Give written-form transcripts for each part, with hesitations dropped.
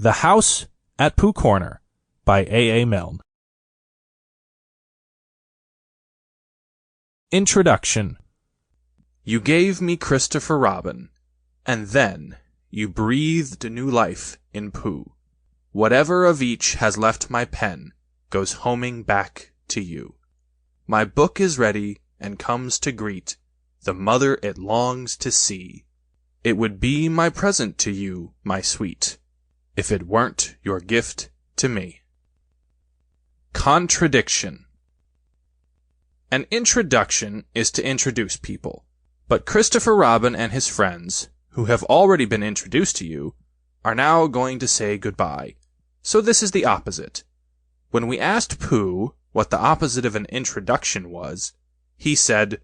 The House at Pooh Corner by A. Milne. Introduction. You gave me Christopher Robin, and then you breathed new life in Pooh. Whatever of each has left my pen goes homing back to you. My book is ready and comes to greet the mother it longs to see. It would be my present to you, my sweet, if it weren't your gift to me. Contradiction. An introduction is to introduce people, but Christopher Robin and his friends, who have already been introduced to you, are now going to say goodbye. So this is the opposite. When we asked Pooh what the opposite of an introduction was, he said,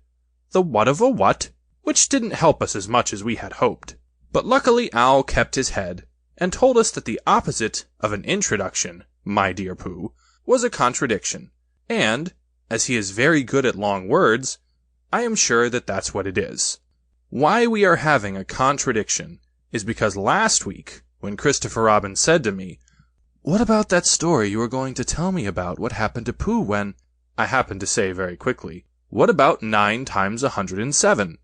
"The what of a what?" which didn't help us as much as we had hoped. But luckily Owl kept his head, and told us that the opposite of an introduction, my dear Pooh, was a contradiction, and, as he is very good at long words, I am sure that that's what it is. Why we are having a contradiction is because last week, when Christopher Robin said to me, "What about that story you were going to tell me about what happened to Pooh when—" I happened to say very quickly, "What about 9 times 107?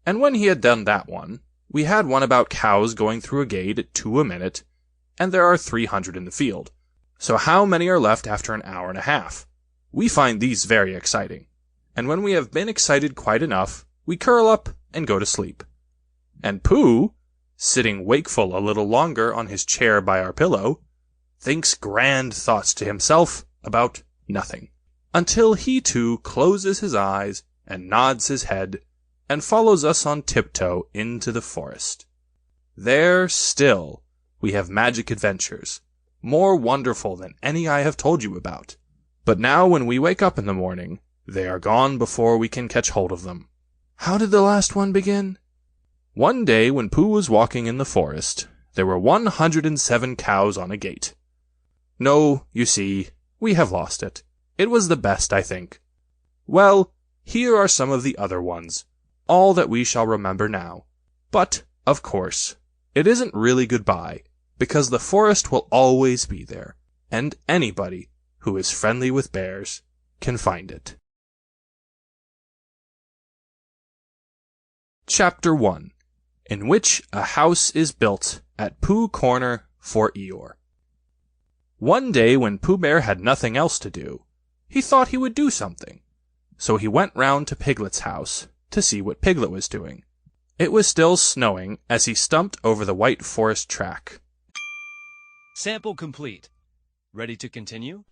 And when he had done that one, we had one about cows going through a gate at 2 a minute, and there are 300 in the field. So how many are left after an hour and a half? We find these very exciting, and when we have been excited quite enough, we curl up and go to sleep. And Pooh, sitting wakeful a little longer on his chair by our pillow, thinks grand thoughts to himself about nothing, until he too closes his eyes and nods his head, and follows us on tiptoe into the forest. There still we have magic adventures, more wonderful than any I have told you about. But now when we wake up in the morning, they are gone before we can catch hold of them. How did the last one begin? One day when Pooh was walking in the forest, there were 107 cows on a gate. No, you see, we have lost it. It was the best, I think. Well, here are some of the other ones, all that we shall remember now. But, of course, it isn't really goodbye, because the forest will always be there, and anybody who is friendly with bears can find it. Chapter 1. In which a house is built at Pooh Corner for Eeyore. One day when Pooh Bear had nothing else to do, he thought he would do something. So he went round to Piglet's house to see what Piglet was doing. It was still snowing as he stumped over the white forest track. Sample complete. Ready to continue?